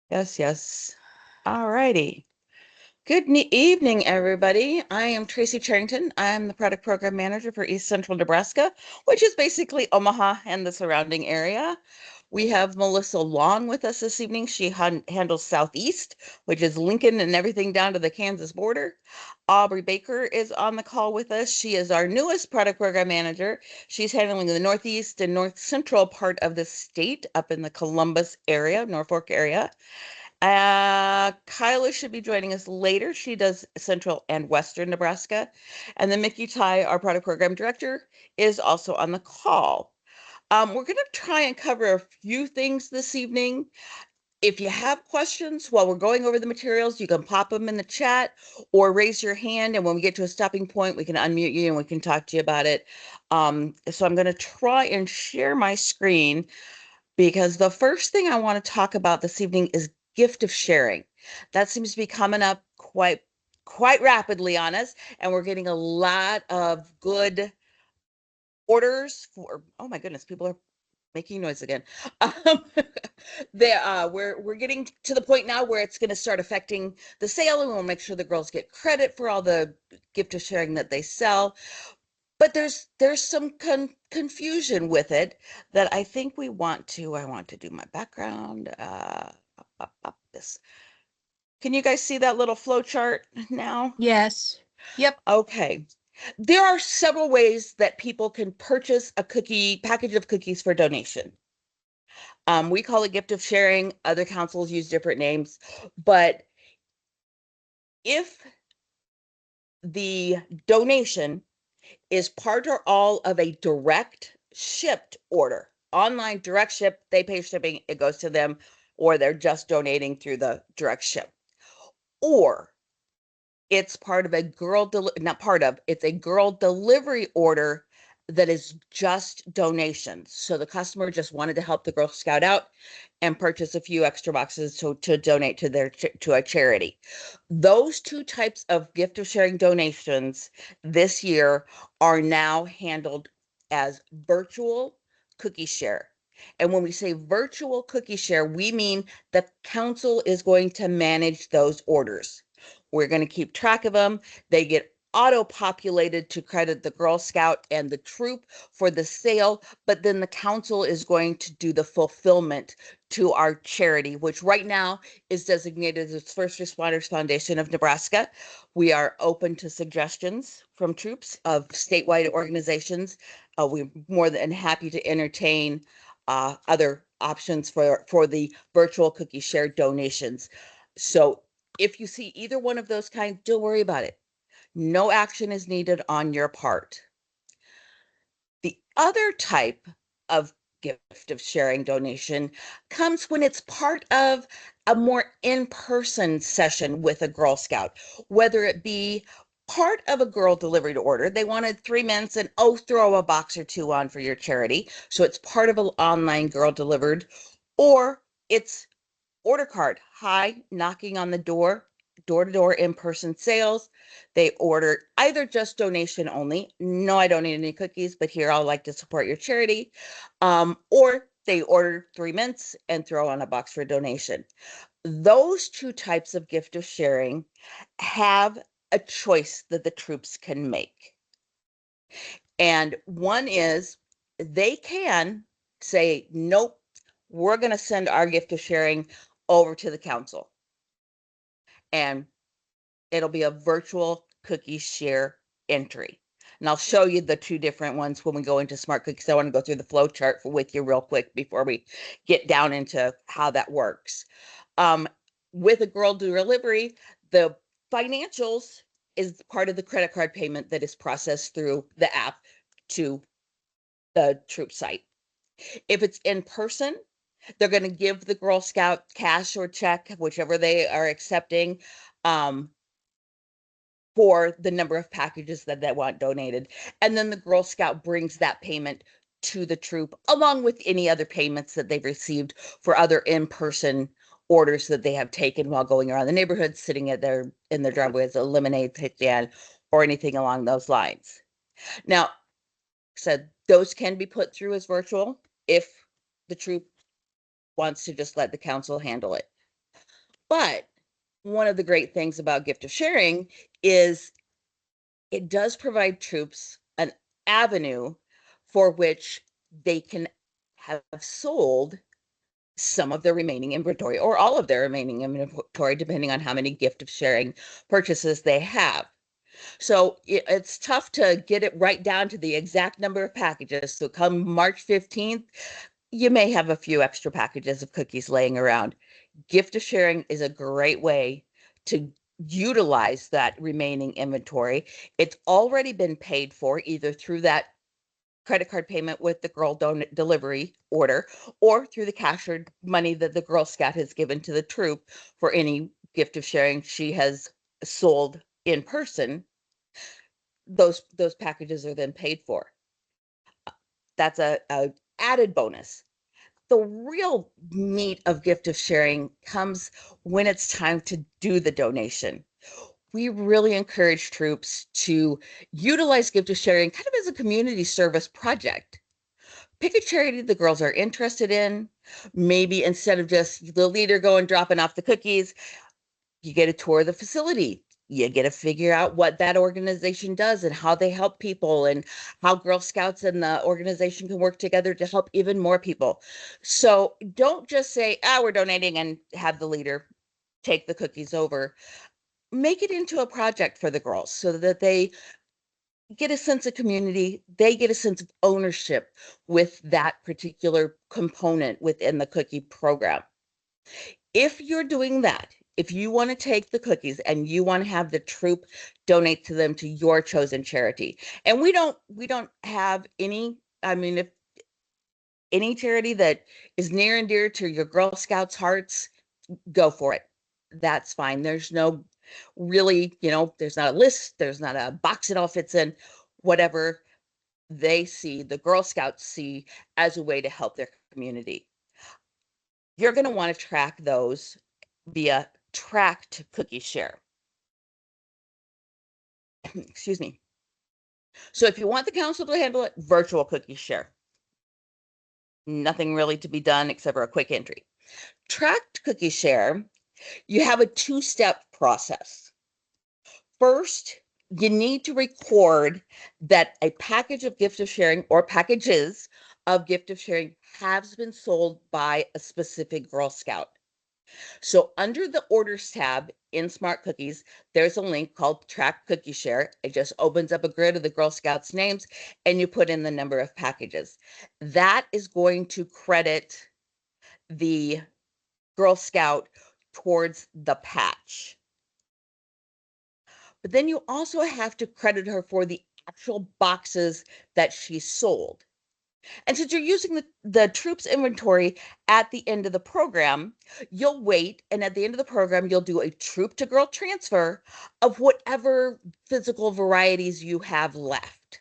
Yes, yes. All righty. Evening, everybody. I am Tracy Charrington. I'm the product program manager for East Central Nebraska, which is basically Omaha and the surrounding area. We have Melissa Long with us this evening. She handles Southeast, which is Lincoln and everything down to the Kansas border. Aubrey Baker is on the call with us. She is our newest product program manager. She's handling the Northeast and North Central part of the state up in the Columbus area, Norfolk area. Kyla should be joining us later. She does Central and Western Nebraska. And then Mickey Ty, our product program director, is also on the call. We're going to try and cover a few things this evening. If you have questions while we're going over the materials, you can pop them in the chat or raise your hand. And when we get to a stopping point, we can unmute you and we can talk to you about it. So I'm going to try and share my screen because the first thing I want to talk about this evening is gift of sharing. That seems to be coming up quite rapidly on us, and we're getting a lot of good orders for, oh my goodness, people are making noise again. Um, we're getting to the point now where it's going to start affecting the sale, and we'll make sure the girls get credit for all the gift of sharing that they sell. But there's some confusion with it that I think I want to do my background. This. Can you guys see that little flow chart now? Yes. Yep. Okay. There are several ways that people can purchase a package of cookies for donation. We call it gift of sharing. Other councils use different names, but if the donation is part or all of a direct shipped order. Online direct ship, they pay shipping, it goes to them, or they're just donating through the direct ship. Or it's part of not part of, it's a girl delivery order that is just donations. So the customer just wanted to help the Girl Scout out and purchase a few extra boxes to donate to a charity. Those two types of gift of sharing donations this year are now handled as virtual cookie share. And when we say virtual cookie share, we mean the council is going to manage those orders. We're going to keep track of them. They get auto-populated to credit the Girl Scout and the troop for the sale, but then the council is going to do the fulfillment to our charity, which right now is designated as First Responders Foundation of Nebraska. We are open to suggestions from troops of statewide organizations. We're more than happy to entertain other options for the virtual cookie share donations. So if you see either one of those kinds, don't worry about it. No action is needed on your part. The other type of gift of sharing donation comes when it's part of a more in-person session with a Girl Scout, whether it be part of a girl delivered order. They wanted 3 minutes and oh, throw a box or two on for your charity. So it's part of an online girl delivered, or it's order card. Hi, knocking on the door to door in person sales. They order either just donation only. No, I don't need any cookies, but here I'll like to support your charity. Or they order 3 mints and throw on a box for donation. Those two types of gift of sharing have a choice that the troops can make. And one is they can say, nope, we're going to send our gift of sharing over to the council. And it'll be a virtual cookie share entry. And I'll show you the two different ones when we go into Smart Cookies. I want to go through the flow chart with you real quick before we get down into how that works. Um, with a girl delivery, the financials is part of the credit card payment that is processed through the app to the troop site. If it's in person, they're going to give the Girl Scout cash or check, whichever they are accepting, um, for the number of packages that they want donated. And then the Girl Scout brings that payment to the troop, along with any other payments that they've received for other in-person orders that they have taken while going around the neighborhood, sitting at in their driveway as a lemonade stand or anything along those lines. Now, said those can be put through as virtual if the troop wants to just let the council handle it. But one of the great things about gift of sharing is it does provide troops an avenue for which they can have sold some of their remaining inventory or all of their remaining inventory, depending on how many gift of sharing purchases they have. So it's tough to get it right down to the exact number of packages. So come March 15th, you may have a few extra packages of cookies laying around. Gift of sharing is a great way to utilize that remaining inventory. It's already been paid for either through that credit card payment with the Girl delivery order or through the cashier money that the Girl Scout has given to the troop for any gift of sharing she has sold in person. Those packages are then paid for. That's a added bonus. The real meat of gift of sharing comes when it's time to do the donation. We really encourage troops to utilize gift of sharing kind of as a community service project. Pick a charity the girls are interested in. Maybe instead of just the leader going dropping off the cookies, you get a tour of the facility. You get to figure out what that organization does and how they help people and how Girl Scouts and the organization can work together to help even more people. So don't just say, we're donating and have the leader take the cookies over. Make it into a project for the girls so that they get a sense of community, they get a sense of ownership with that particular component within the cookie program. If you're doing that, if you want to take the cookies and you want to have the troop donate to them to your chosen charity, and we don't have any, I mean, if any charity that is near and dear to your Girl Scouts hearts, go for it. That's fine. There's no really, there's not a list, there's not a box it all fits in. Whatever they see, the Girl Scouts see as a way to help their community. You're going to want to track those via tracked cookie share. Excuse me. So if you want the council to handle it, virtual cookie share. Nothing really to be done except for a quick entry. Tracked cookie share, you have a two-step process. First, you need to record that a package of gift of sharing or packages of gift of sharing has been sold by a specific Girl Scout. So under the orders tab in Smart Cookies, there's a link called Track Cookie Share. It just opens up a grid of the Girl Scouts names and you put in the number of packages. That is going to credit the Girl Scout towards the patch. But then you also have to credit her for the actual boxes that she sold. And since you're using the troops inventory at the end of the program, you'll wait. And at the end of the program, you'll do a troop to girl transfer of whatever physical varieties you have left.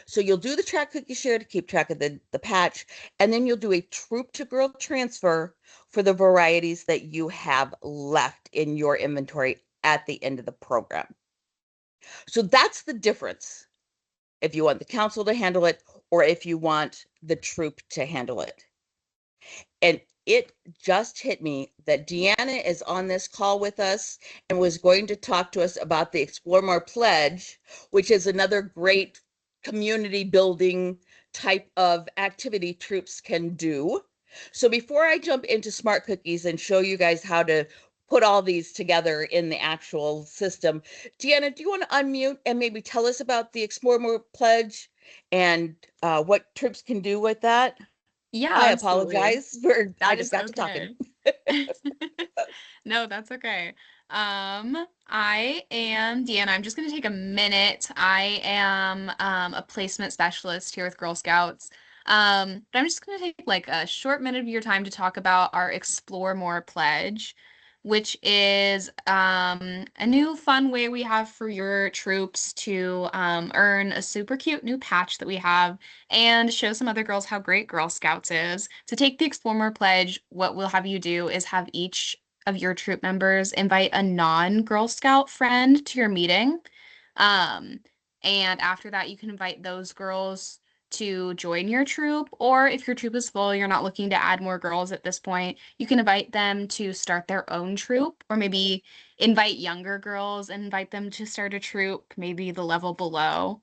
So you'll do the track cookie share to keep track of the patch, and then you'll do a troop to girl transfer for the varieties that you have left in your inventory at the end of the program. So that's the difference if you want the council to handle it or if you want the troop to handle it. And it just hit me that Deanna is on this call with us and was going to talk to us about the Explore More Pledge, which is another great community building type of activity troops can do. So before I jump into Smart Cookies and show you guys how to put all these together in the actual system, Deanna, do you want to unmute and maybe tell us about the Explore More Pledge and what troops can do with that? Yeah, I absolutely. apologize for I That just is got to talking. okay. No, that's okay. I am Deanna. I'm just going to take a minute. I am a placement specialist here with Girl Scouts. But I'm just going to take like a short minute of your time to talk about our Explore More pledge, which is a new fun way we have for your troops to earn a super cute new patch that we have and show some other girls how great Girl Scouts is. To take the Explore More pledge, what we'll have you do is have each of your troop members invite a non-Girl Scout friend to your meeting. Um, and after that, you can invite those girls to join your troop, or if your troop is full, you're not looking to add more girls at this point, you can invite them to start their own troop, or maybe invite younger girls and invite them to start a troop, maybe the level below.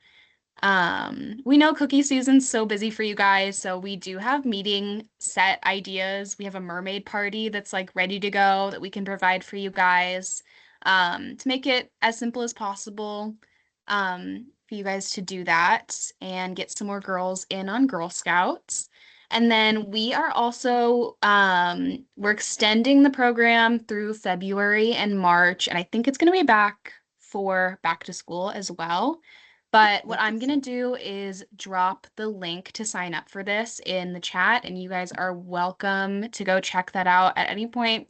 We know cookie season's so busy for you guys, so we do have meeting set ideas. We have a mermaid party that's like ready to go that we can provide for you guys, to make it as simple as possible, for you guys to do that and get some more girls in on Girl Scouts. And then we are also we're extending the program through February and March, and I think it's going to be back for back to school as well. But what I'm going to do is drop the link to sign up for this in the chat, and you guys are welcome to go check that out at any point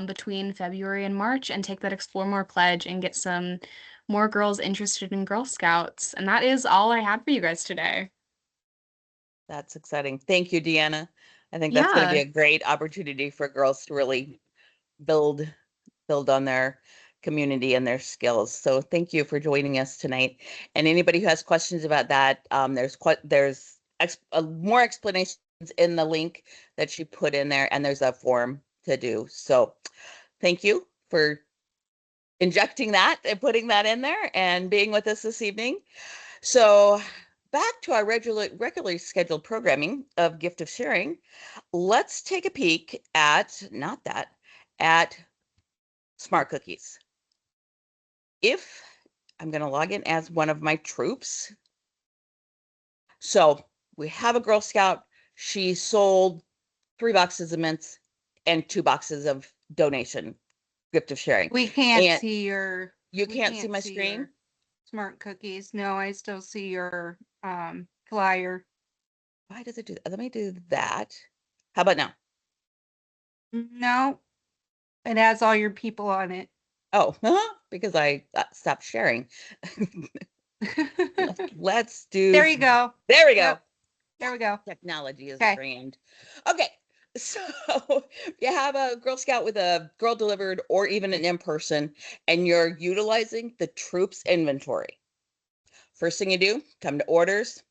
between February and March and take that Explore More pledge and get some more girls interested in Girl Scouts. And that is all I had for you guys today. That's exciting. Thank you, Deanna. I think that's going to be Yeah. a great opportunity for girls to really build on their community and their skills. So thank you for joining us tonight. And anybody who has questions about that, there's more explanations in the link that she put in there, and there's a form to do. So thank you for injecting that and putting that in there and being with us this evening. So back to our regularly scheduled programming of Gift of Sharing. Let's take a peek at at Smart Cookies. If I'm going to log in as one of my troops. So we have a Girl Scout. She sold 3 boxes of mints and 2 boxes of donation Gift of Sharing. We can't And see your. you we can't see my screen? your Smart Cookies. No, I still see your flyer. Why does it do that? Let me do that. How about now? No, it has all your people on it. Oh, because I stopped sharing. Let's do. There you go. There we go. Yep. There we go. Technology is Okay. grand. Okay. So you have a Girl Scout with a girl delivered or even an in-person, and you're utilizing the troops inventory. First thing you do, come to orders,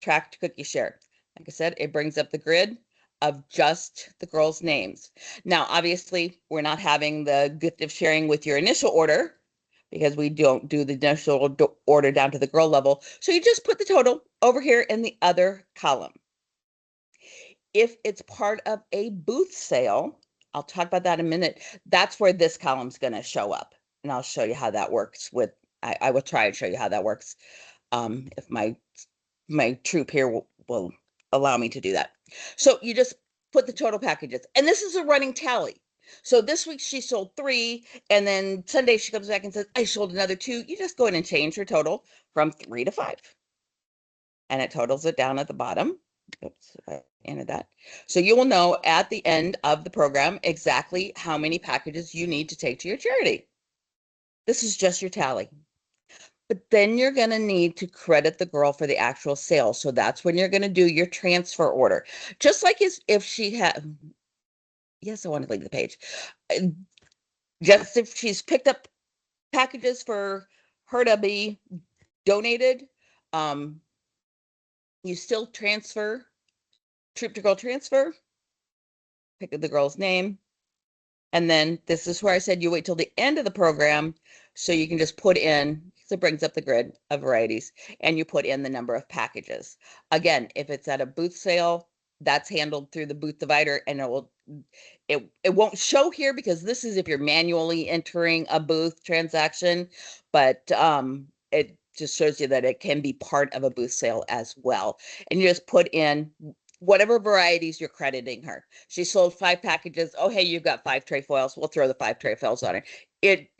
track cookie share. Like I said, it brings up the grid of just the girls' names. Now, obviously, we're not having the gift of sharing with your initial order because we don't do the initial order down to the girl level. So you just put the total over here in the other column. If it's part of a booth sale, I'll talk about that in a minute. That's where this column's going to show up. And I'll show you how that works with, I will try and show you how that works. If my troop here will allow me to do that. So you just put the total packages, and this is a running tally. So this week she sold 3, and then Sunday she comes back and says, I sold another 2. You just go in and change her total from 3 to 5. And it totals it down at the bottom. Oops, I entered that. So you will know at the end of the program exactly how many packages you need to take to your charity. This is just your tally. But then you're going to need to credit the girl for the actual sale. So that's when you're going to do your transfer order. Just like if she had, yes, I want to leave the page. Just if she's picked up packages for her to be donated, you still transfer, troop to girl transfer, pick the girl's name. And then this is where I said you wait till the end of the program so you can just put in, so it brings up the grid of varieties, and you put in the number of packages. Again, if it's at a booth sale, that's handled through the booth divider, and it won't show here because this is if you're manually entering a booth transaction, but it just shows you that it can be part of a booth sale as well. And you just put in whatever varieties you're crediting her. She sold 5 packages. Oh, hey, you've got 5 trefoils. We'll throw the 5 trefoils on her.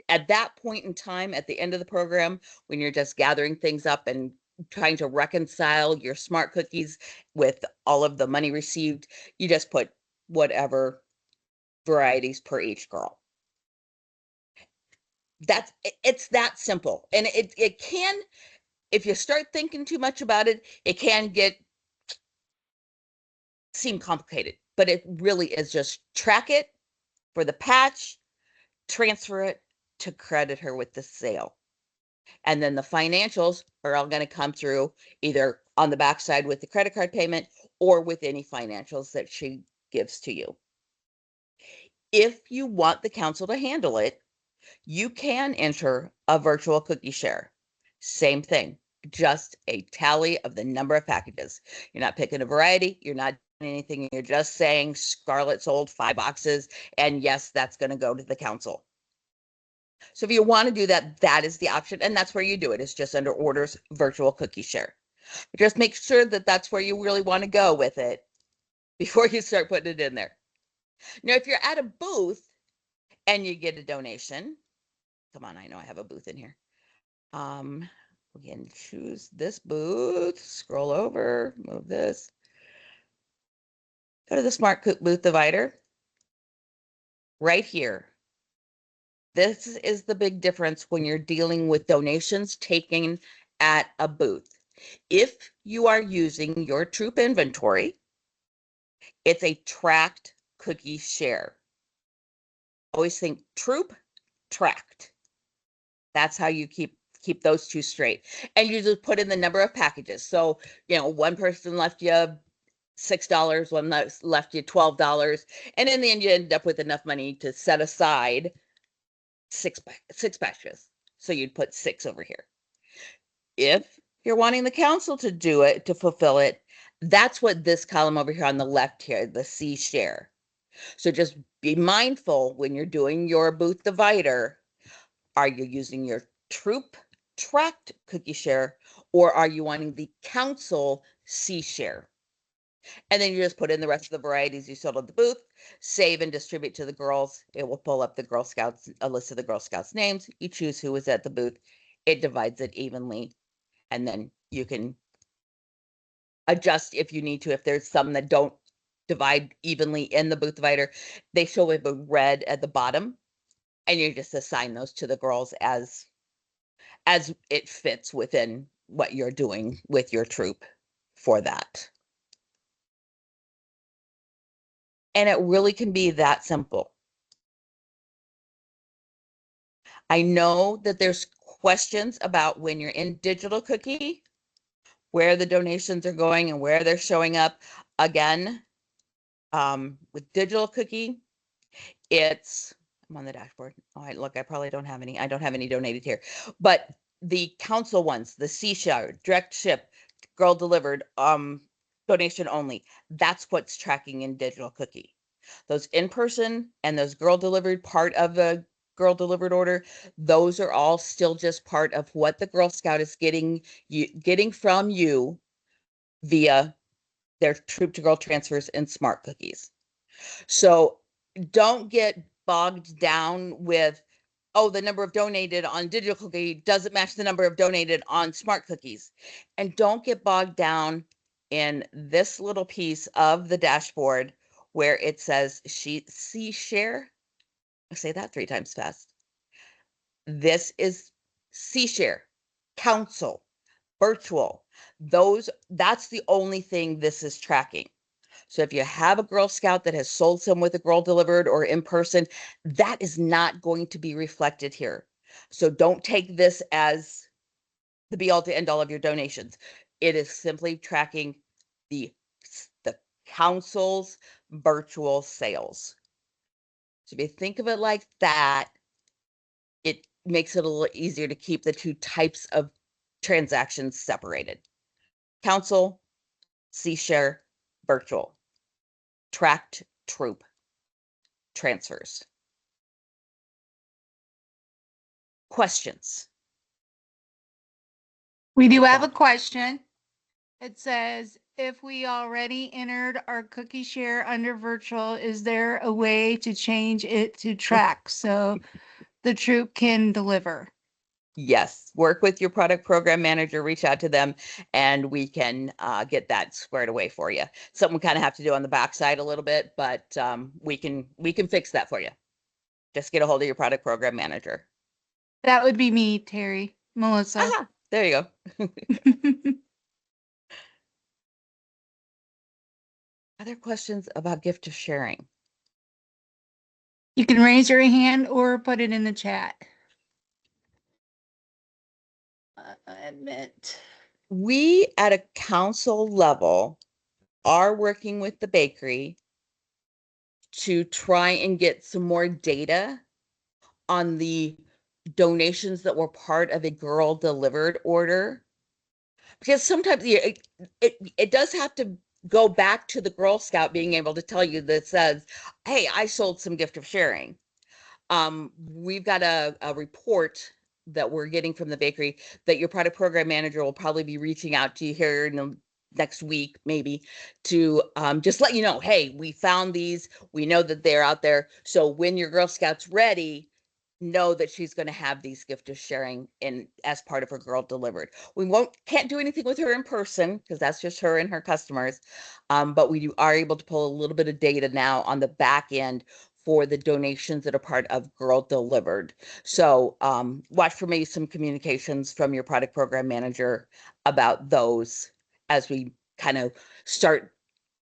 At that point in time, at the end of the program, when you're just gathering things up and trying to reconcile your Smart Cookies with all of the money received, you just put whatever varieties per each girl. It's that simple. And it can, if you start thinking too much about it, it can seem complicated, but it really is just track it for the patch, transfer it to credit her with the sale. And then the financials are all going to come through either on the backside with the credit card payment or with any financials that she gives to you. If you want the council to handle it, you can enter a virtual cookie share. Same thing, just a tally of the number of packages. You're not picking a variety, you're not doing anything, you're just saying Scarlett sold 5 boxes, and yes, that's going to go to the council. So if you want to do that, that is the option, and that's where you do it. It's just under orders, virtual cookie share. But just make sure that that's where you really want to go with it before you start putting it in there. Now, if you're at a booth and you get a donation, come on, I know I have a booth in here. We can choose this booth, scroll over, move this. Go to the Smart Cook booth divider. Right here. This is the big difference when you're dealing with donations taken at a booth. If you are using your troop inventory, it's a tracked cookie share. Always think troop, tracked. That's how you keep those two straight. And you just put in the number of packages. So, one person left you $6, one left you $12, and in the end you end up with enough money to set aside six packages. So you'd put 6 over here. If you're wanting the council to do it, to fulfill it, that's what this column over here on the left here, the C share. So just be mindful when you're doing your booth divider, are you using your troop tracked cookie share, or are you wanting the council C share? And then you just put in the rest of the varieties you sold at the booth, save and distribute to the girls. It will pull up the Girl Scouts, a list of the Girl Scouts names. You choose who was at the booth. It divides it evenly. And then you can adjust if you need to. If there's some that don't divide evenly in the booth divider, they show with a red at the bottom. And you just assign those to the girls as it fits within what you're doing with your troop for that. And it really can be that simple. I know that there's questions about when you're in digital cookie, where the donations are going and where they're showing up. Again, with digital cookie, I'm on the dashboard. Oh, look, I probably don't have any. I don't have any donated here. But the council ones, the C share, direct ship, girl delivered, donation only, that's what's tracking in digital cookie. Those in-person and those girl delivered part of the girl delivered order, those are all still just part of what the Girl Scout is getting from you via their troop to girl transfers and smart cookies. So don't get bogged down with, oh, the number of donated on digital cookie doesn't match the number of donated on smart cookies. And don't get bogged down in this little piece of the dashboard where it says C share. I say that 3 times fast. This is C share, council, virtual. That's the only thing this is tracking. So if you have a Girl Scout that has sold some with a girl delivered or in person, that is not going to be reflected here. So don't take this as the be all to end all of your donations. It is simply tracking the council's virtual sales. So if you think of it like that, it makes it a little easier to keep the 2 types of transactions separated. Council, C share, virtual, tracked troop transfers. Questions? We do have a question. It says, if we already entered our cookie share under virtual, is there a way to change it to track so the troop can deliver? Yes, work with your product program manager, reach out to them, and we can get that squared away for you. Something we kind of have to do on the backside a little bit, but we can fix that for you. Just get a hold of your product program manager. That would be me, Terry, Melissa. Aha, there you go. Other questions about gift of sharing? You can raise your hand or put it in the chat. Admit. We at a council level are working with the bakery to try and get some more data on the donations that were part of a girl delivered order. Because sometimes it does have to go back to the Girl Scout being able to tell you that says, hey, I sold some gift of sharing. We've got a report that we're getting from the bakery that your product program manager will probably be reaching out to you here in the next week, maybe, to just let you know, hey, we found these. We know that they're out there. So when your Girl Scout's ready, know that she's going to have these gift of sharing in as part of her girl delivered. We can't do anything with her in person because that's just her and her customers. But we are able to pull a little bit of data now on the back end for the donations that are part of Girl Delivered. So watch for maybe some communications from your product program manager about those as we kind of start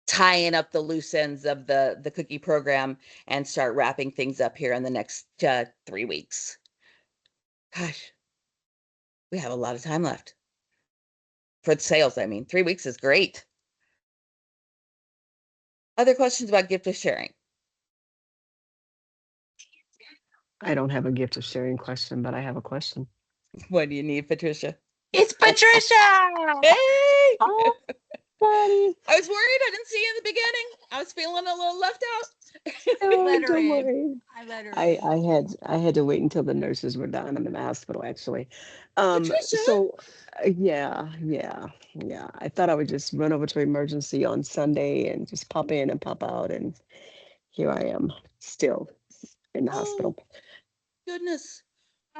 tying up the loose ends of the cookie program and start wrapping things up here in the next 3 weeks. Gosh, we have a lot of time left for the sales. I mean, 3 weeks is great. Other questions about gift of sharing? I don't have a gift of sharing question, but I have a question. What do you need, Patricia? It's Patricia. Hey! Oh, buddy. I was worried I didn't see you in the beginning. I was feeling a little left out. Oh, Let her don't in. worry. I let her I had to wait until the nurses were done. I'm in the hospital actually. Patricia, So yeah. I thought I would just run over to emergency on Sunday and just pop in and pop out, and here I am still in the oh hospital. goodness.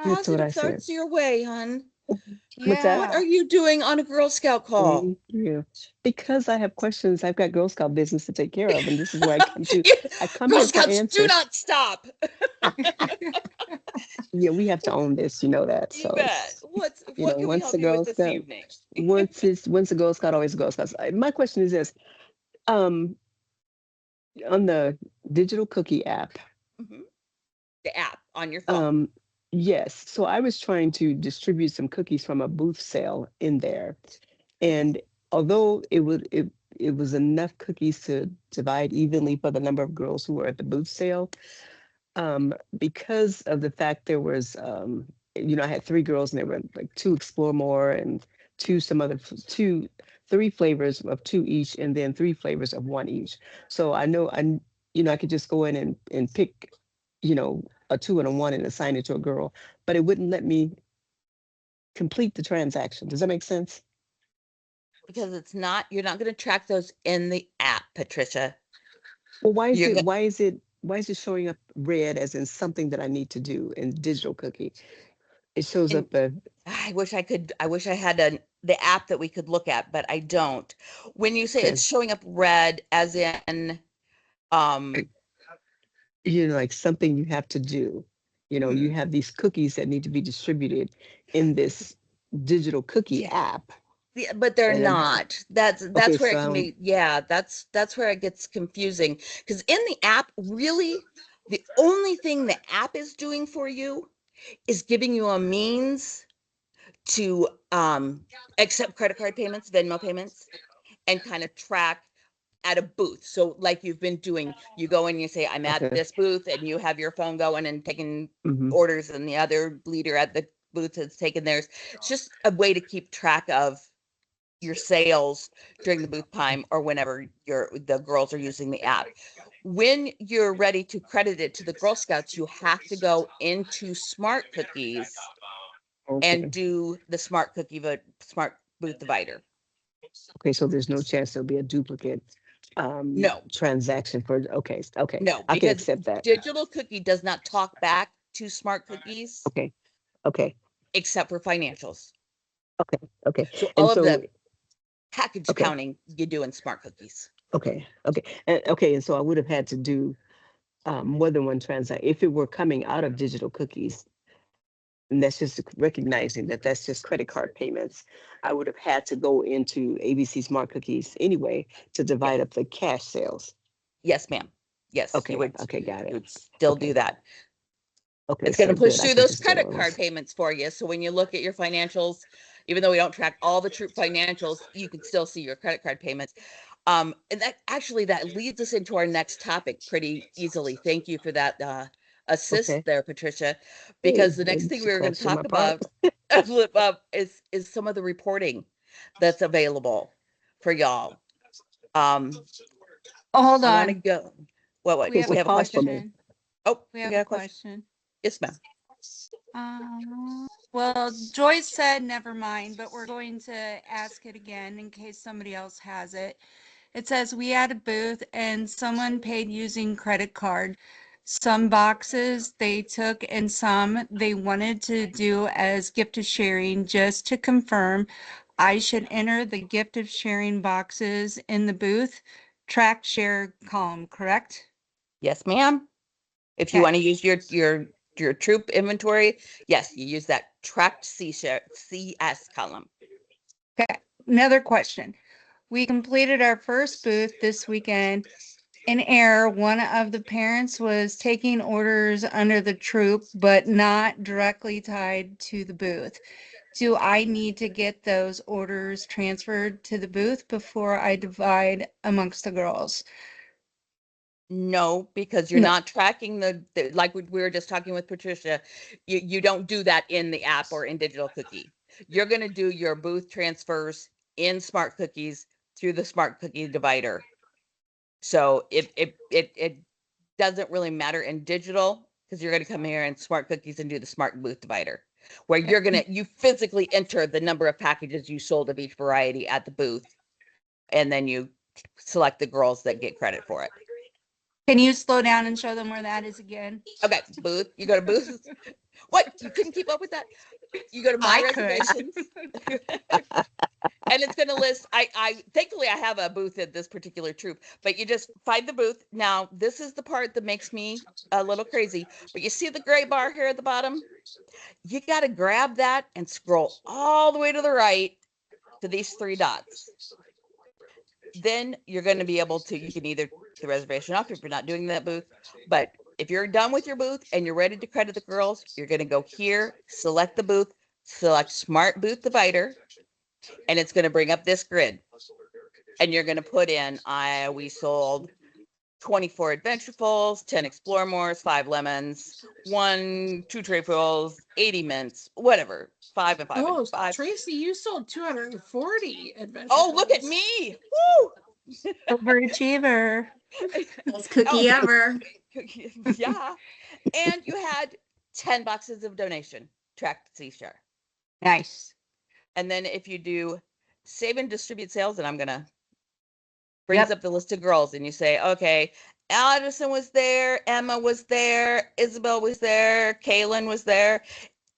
That's what I Positive said. thoughts your way, hon. What's that? What are you doing on a Girl Scout call? Thank you. Because I have questions, I've got Girl Scout business to take care of, and this is where I come to. I come Girl here for Scouts do answers. not stop. Yeah, we have to own this, you know that. You So bet. What can we once help the you with Girl this Scout, evening? once a Girl Scout, always a Girl Scout. My question is this: um, on the digital cookie app, Mhm. The app on your phone. yes. So I was trying to distribute some cookies from a booth sale in there, and although it was enough cookies to divide evenly for the number of girls who were at the booth sale, because of the fact there was I had 3 girls and there were like 2 explore more and 3 flavors of 2 each, and then 3 flavors of 1 each. So I know I could just go in and pick a 2 and a 1 and assign it to a girl, but it wouldn't let me complete the transaction. Does that make sense? Because you're not going to track those in the app, Patricia. Well, You're go- why is it showing up red as in something that I need to do in digital cookie? It shows And up a I wish I had the app that we could look at, but I don't. When you say okay. it's showing up red as in Like something you have to do. You have these cookies that need to be distributed in this digital cookie yeah, app. yeah, but they're And then, not. That's okay, where it so can be. Yeah, that's where it gets confusing. Because in the app, really, the only thing the app is doing for you is giving you a means to accept credit card payments, Venmo payments, and kind of track at a booth. So like you've been doing, you go in, you say, I'm at okay. this booth, and you have your phone going and taking hmm orders, and the other leader at the booth has taken theirs. It's just a way to keep track of your sales during the booth time or whenever the girls are using the app. When you're ready to credit it to the Girl Scouts, you have to go into Smart Cookies and Okay. do the smart booth divider. Okay, so there's no chance there'll be a duplicate No, transaction for okay. no, I can because accept that. Digital Cookie does not talk back to Smart Cookies Okay. Okay. except for financials. Okay. So And all of so the package okay. accounting you do in Smart Cookies. Okay. And so I would have had to do more than one transaction if it were coming out of digital cookies. And that's just recognizing that that's just credit card payments. I would have had to go into ABC Smart Cookies anyway to Yeah. divide up the cash sales. Yes, ma'am. Yes, Okay. you would. Okay. Got You it. would still do Okay. that. Okay. It's going So to push good. I through can those just get credit all card this. payments for you. So when you look at your financials, Even though we don't track all the troop financials, you can still see your credit card payments. And that leads us into our next topic pretty easily. Thank you for that assist Okay. there, Patricia, because the Hey, next thing we were going to question on talk my part. about is some of the reporting that's available for y'all. Hold I want to on. go. What? We have We a have a question. question. Oh, We we have got a a question. question. Yes, ma'am. Well, Joyce said never mind, but we're going to ask it again in case somebody else has it. It says we had a booth and someone paid using credit card. Some boxes they took and some they wanted to do as gift of sharing. Just to confirm, I should enter the gift of sharing boxes in the booth track share column, correct? Yes, ma'am. If you Okay. want to use your troop inventory, yes, you use that tracked CS column. Okay. Another question. We completed our first booth this weekend. In error, one of the parents was taking orders under the troop, but not directly tied to the booth. Do I need to get those orders transferred to the booth before I divide amongst the girls? No, because you're No. not tracking like we were just talking with Patricia. You don't do that in the app or in Digital Cookie. You're going to do your booth transfers in Smart Cookies through the Smart Cookie divider. So it doesn't really matter in digital because you're going to come here in Smart Cookies and do the Smart Booth divider, where you physically enter the number of packages you sold of each variety at the booth, and then you select the girls that get credit for it. Can you slow down and show them where that is again? Okay, booth. You go to booth. What? You couldn't keep up with that? You go to my I could. reservations. And it's going to list, I thankfully I have a booth at this particular troop, but you just find the booth. Now, this is the part that makes me a little crazy, but you see the gray bar here at the bottom? You got to grab that and scroll all the way to the right to these three dots. Then you're going to be able to, you can either the reservation off if you're not doing that booth, but if you're done with your booth and you're ready to credit the girls, you're going to go here, select the booth, select Smart Booth Divider, and it's going to bring up this grid. And you're going to put in, we sold 24 Adventurefuls, 10 Exploremores, 5 lemons, 2 Treyfuls, 80 mints, whatever. 5 and 5 Oh, and 5. Tracy, you sold 240 adventure. Oh, look at me. Woo! Overachiever. Best cookie ever. Yeah. And you had 10 boxes of donation tracked C-Share. Nice. And then if you do save and distribute sales, and I'm going to brings up the list of girls, and you say, okay, Addison was there, Emma was there, Isabel was there, Kaylin was there.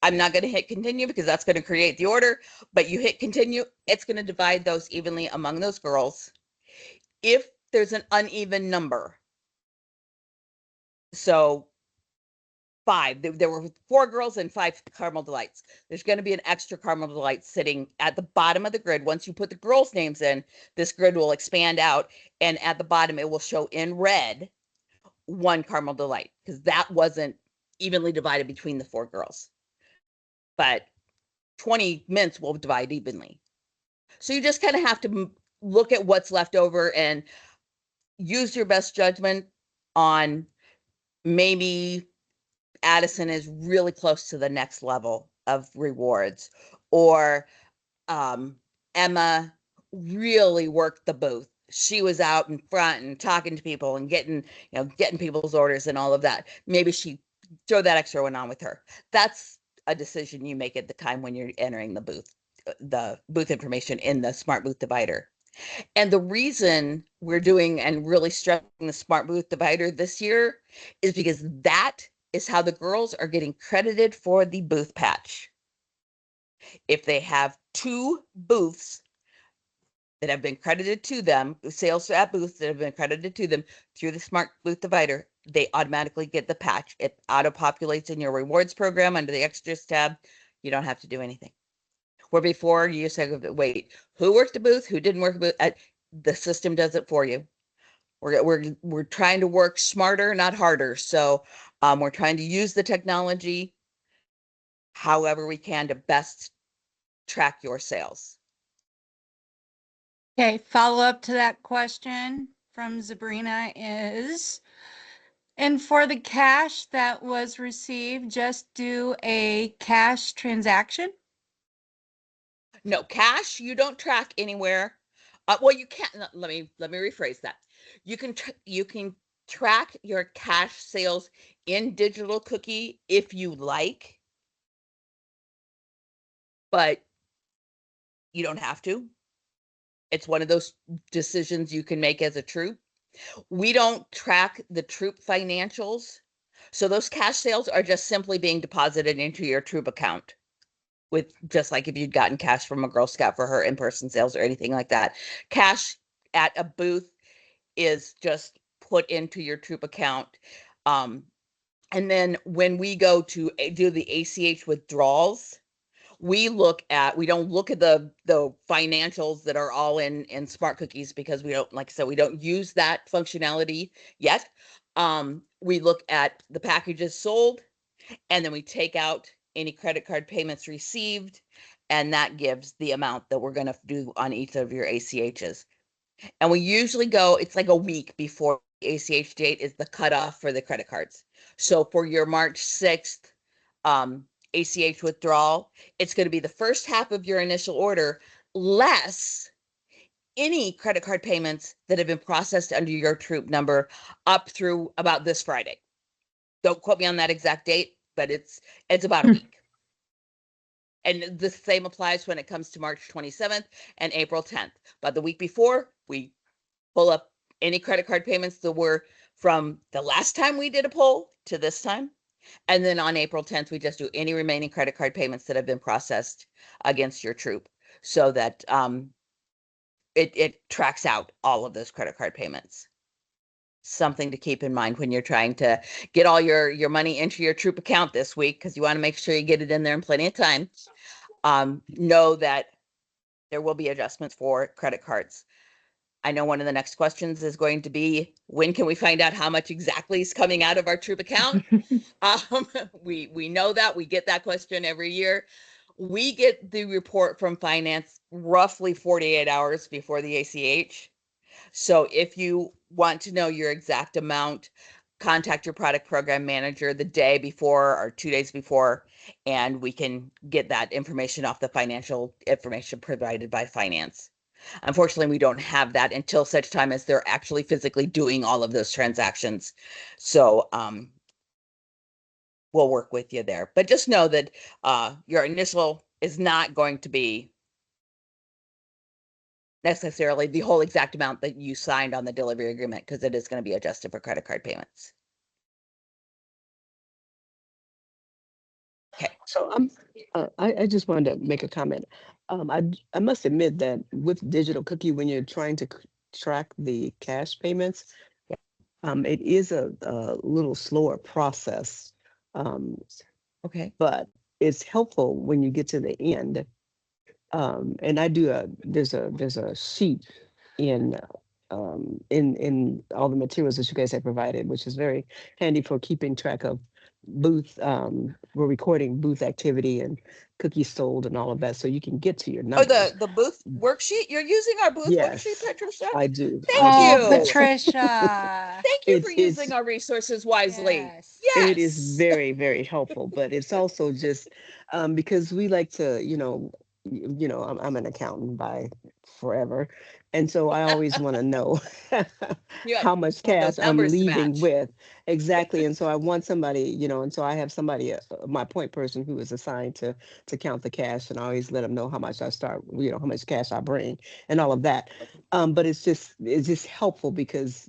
I'm not going to hit continue because that's going to create the order, but you hit continue, it's going to divide those evenly among those girls. If there's an uneven number, so 5, there were 4 girls and 5 caramel delights. There's going to be an extra caramel delight sitting at the bottom of the grid. Once you put the girls' names in, this grid will expand out, and at the bottom it will show in red 1 caramel delight because that wasn't evenly divided between the 4 girls. But 20 mints will divide evenly. So you just kind of have to look at what's left over and use your best judgment on maybe Addison is really close to the next level of rewards, or Emma really worked the booth. She was out in front and talking to people and getting people's orders and all of that. Maybe she throw that extra one on with her. That's a decision you make at the time when you're entering the booth information in the Smart Booth Divider. And the reason we're doing and really stressing the Smart Booth Divider this year is because that is how the girls are getting credited for the booth patch. If they have 2 booths that have been credited to them, sales at booths that have been credited to them through the Smart Booth Divider, they automatically get the patch. It auto-populates in your rewards program under the extras tab. You don't have to do anything. Where before you said, wait, who worked the booth? Who didn't work the booth? The system does it for you. We're trying to work smarter, not harder. So we're trying to use the technology however we can to best track your sales. Okay, follow up to that question from Sabrina is, and for the cash that was received, just do a cash transaction? No, cash you don't track anywhere. Well, you can't. Let me rephrase that. You can track your cash sales in Digital Cookie if you like, but you don't have to. It's one of those decisions you can make as a troop. We don't track the troop financials, so those cash sales are just simply being deposited into your troop account, with just like if you'd gotten cash from a Girl Scout for her in-person sales or anything like that. Cash at a booth is just put into your troop account. And then when we go to do the ACH withdrawals, we don't look at the financials that are all in Smart Cookies, because we don't, like I said, we don't use that functionality yet. We look at the packages sold, and then we take out any credit card payments received, and that gives the amount that we're going to do on each of your ACHs. And we usually go, it's like a week before the ACH date is the cutoff for the credit cards. So for your March 6th ACH withdrawal, it's going to be the first half of your initial order, less any credit card payments that have been processed under your troop number up through about this Friday. Don't quote me on that exact date, but it's about a week. And the same applies when it comes to March 27th and April 10th. But the week before, we pull up any credit card payments that were from the last time we did a poll to this time. And then on April 10th, we just do any remaining credit card payments that have been processed against your troop, so that it tracks out all of those credit card payments. Something to keep in mind when you're trying to get all your money into your troop account this week, because you want to make sure you get it in there in plenty of time. Know that there will be adjustments for credit cards. I know one of the next questions is going to be, when can we find out how much exactly is coming out of our troop account? We know that. We get that question every year. We get the report from finance roughly 48 hours before the ACH. So if you want to know your exact amount, contact your product program manager the day before or 2 days before, and we can get that information off the financial information provided by finance. Unfortunately, we don't have that until such time as they're actually physically doing all of those transactions. So we'll work with you there. But just know that your initial is not going to be necessarily the whole exact amount that you signed on the delivery agreement, because it is going to be adjusted for credit card payments. Okay. So I just wanted to make a comment. I must admit that with Digital Cookie, when you're trying to track the cash payments, it is a little slower process. Okay. But it's helpful when you get to the end. And I do there's a sheet in all the materials that you guys have provided, which is very handy for keeping track of booth. We're recording booth activity and cookies sold and all of that, so you can get to your Oh, numbers. the booth worksheet? You're using our booth worksheet, Yes, Patricia? I do. Thank I you. do. Oh, Patricia. Thank you for It's using our resources wisely. Yes. Yes. it is very, very helpful, but it's also just because we like to, I'm an accountant by forever. And so I always want to know You how much want those cash I'm numbers to leaving match. with. Exactly. And so I want somebody, and so I have somebody, my point person who is assigned to count the cash, and I always let them know how much I start, how much cash I bring and all of that. But it's just helpful because,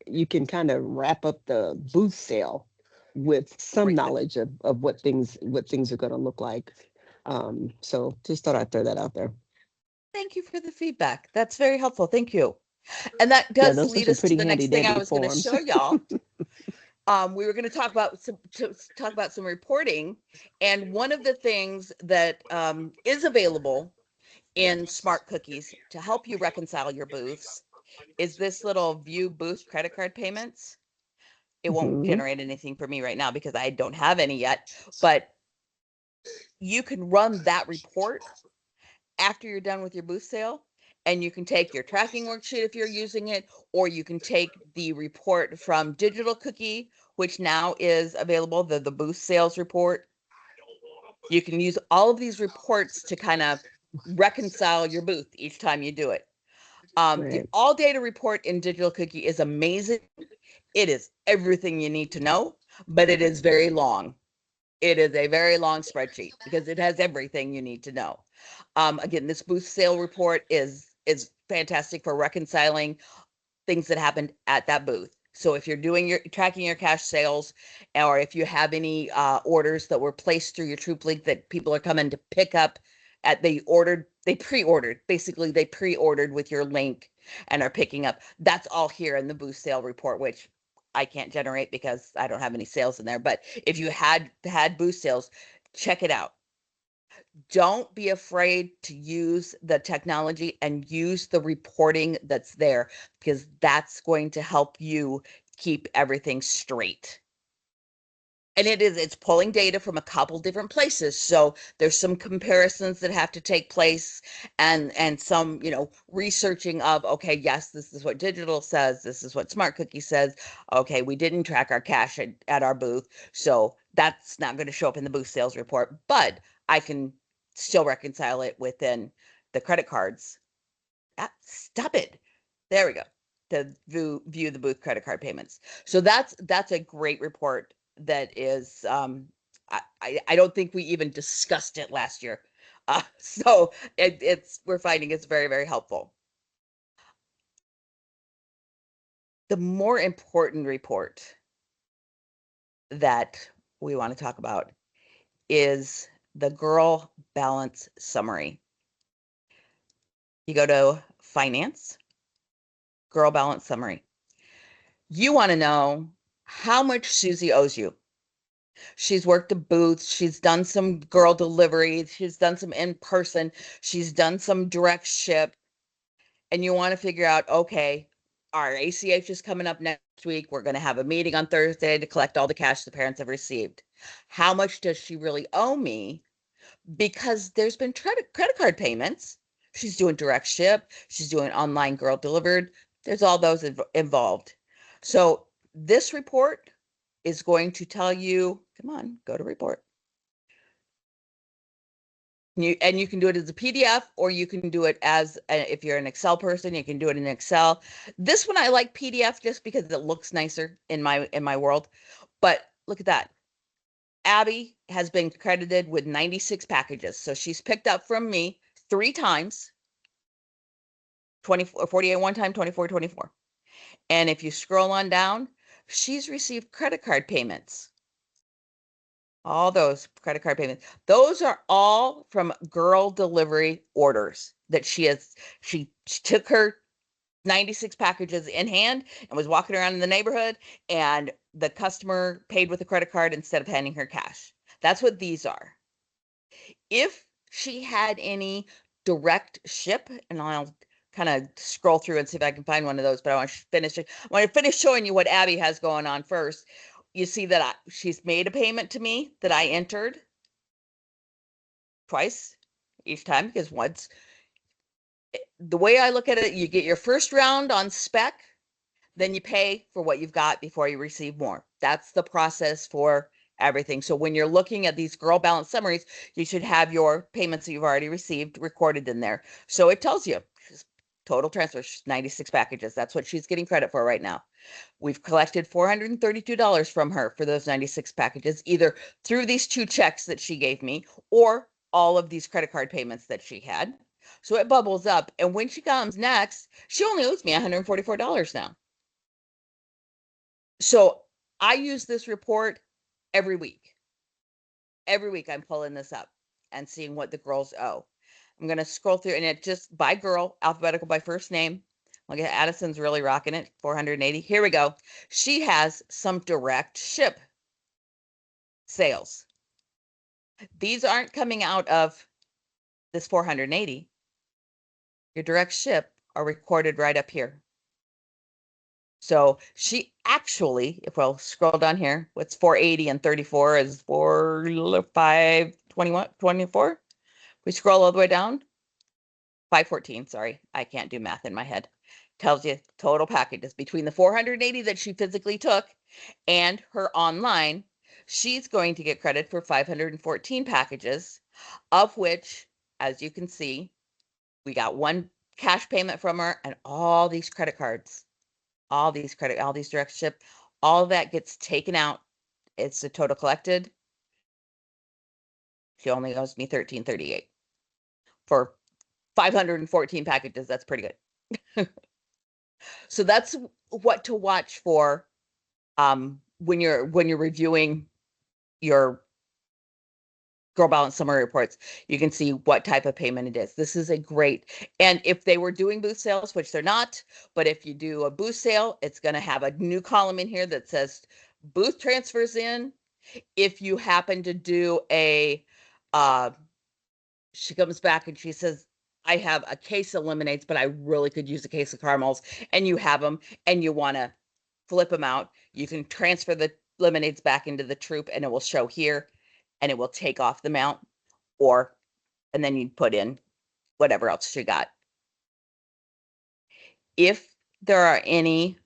you can kind of wrap up the booth sale with some Right. knowledge of what things are going to look like. So just thought I'd throw that out there. Thank you for the feedback. That's very helpful. Thank you. And that Yeah, does those are lead some us to pretty the next handy thing I dandy was going to forms. show y'all. We were going to talk about some reporting, and one of the things that is available in Smart Cookies to help you reconcile your booths is this little view booth credit card payments. It won't Mhm. generate anything for me right now because I don't have any yet, but you can run that report after you're done with your booth sale, and you can take your tracking worksheet if you're using it, or you can take the report from Digital Cookie, which now is available, the booth sales report. You can use all of these reports to kind of reconcile your booth each time you do it. The Right. all data report in Digital Cookie is amazing. It is everything you need to know, but it is very long. It is a very long spreadsheet because it has everything you need to know. Again, this booth sale report is fantastic for reconciling things that happened at that booth. So if you're doing your tracking your cash sales, or if you have any orders that were placed through your Troop Link that people are coming to pick up they pre-ordered, basically they pre-ordered with your link and are picking up. That's all here in the booth sale report, which I can't generate because I don't have any sales in there. But if you had booth sales, check it out. Don't be afraid to use the technology and use the reporting that's there, because that's going to help you keep everything straight. And it's pulling data from a couple different places. So there's some comparisons that have to take place, and some, researching of, okay, yes, this is what digital says. This is what Smart Cookie says. Okay, we didn't track our cash at our booth. So that's not going to show up in the booth sales report, but I can still reconcile it within the credit cards. Stop it. There we go. To view the booth credit card payments. So that's a great report that is, I don't think we even discussed it last year. So we're finding it's very, very helpful. The more important report that we want to talk about is the Girl Balance Summary. You go to Finance, Girl Balance Summary. You want to know how much Susie owes you. She's worked a booth. She's done some girl deliveries. She's done some in person. She's done some direct ship. And you want to figure out, okay, our ACH is coming up next week. We're going to have a meeting on Thursday to collect all the cash the parents have received. How much does she really owe me? Because there's been credit card payments. She's doing direct ship. She's doing online girl delivered. There's all those involved. So this report is going to tell you, come on, go to report. You can do it as a PDF, or you can do it as if you're an Excel person, you can do it in Excel. This one I like PDF just because it looks nicer in my world. But look at that. Abby has been credited with 96 packages. So she's picked up from me 3 times. 24, 48 one time, 24, 24. And if you scroll on down, she's received credit card payments. All those credit card payments. Those are all from girl delivery orders that she took her 96 packages in hand and was walking around in the neighborhood, and the customer paid with a credit card instead of handing her cash. That's what these are. If she had any direct ship, and I'll kind of scroll through and see if I can find one of those, but I want to finish showing you what Abby has going on first. You see that she's made a payment to me that I entered twice each time, because once, the way I look at it, you get your first round on spec, then you pay for what you've got before you receive more. That's the process for everything. So when you're looking at these girl balance summaries, you should have your payments that you've already received recorded in there. So it tells you total transfer, 96 packages. That's what she's getting credit for right now. We've collected $432 from her for those 96 packages, either through these 2 checks that she gave me or all of these credit card payments that she had. So it bubbles up. And when she comes next, she only owes me $144 now. So I use this report every week. Every week I'm pulling this up and seeing what the girls owe. I'm going to scroll through, and it just by girl, alphabetical by first name. Look at Addison's really rocking it, 480. Here we go. She has some direct ship sales. These aren't coming out of this 480. Your direct ship are recorded right up here. So she actually, if we'll scroll down here, what's 480 and 34 is 4, 5, 21, 24. We scroll all the way down. 514, sorry, I can't do math in my head. Tells you total packages between the 480 that she physically took and her online. She's going to get credit for 514 packages, of which, as you can see, we got one cash payment from her and all these credit cards, all these direct ship, all that gets taken out. It's the total collected. She only owes me $13.38 for 514 packages. That's pretty good. So that's what to watch for when you're reviewing your Girl Balance summary reports. You can see what type of payment it is. This is a great, and if they were doing booth sales, which they're not, but if you do a booth sale, it's going to have a new column in here that says booth transfers in. If you happen to do a she comes back and she says, I have a case of lemonades, but I really could use a case of caramels, and you have them and you want to flip them out, you can transfer the lemonades back into the troop and it will show here and it will take off the amount, or, and then you put in whatever else you got. If there are any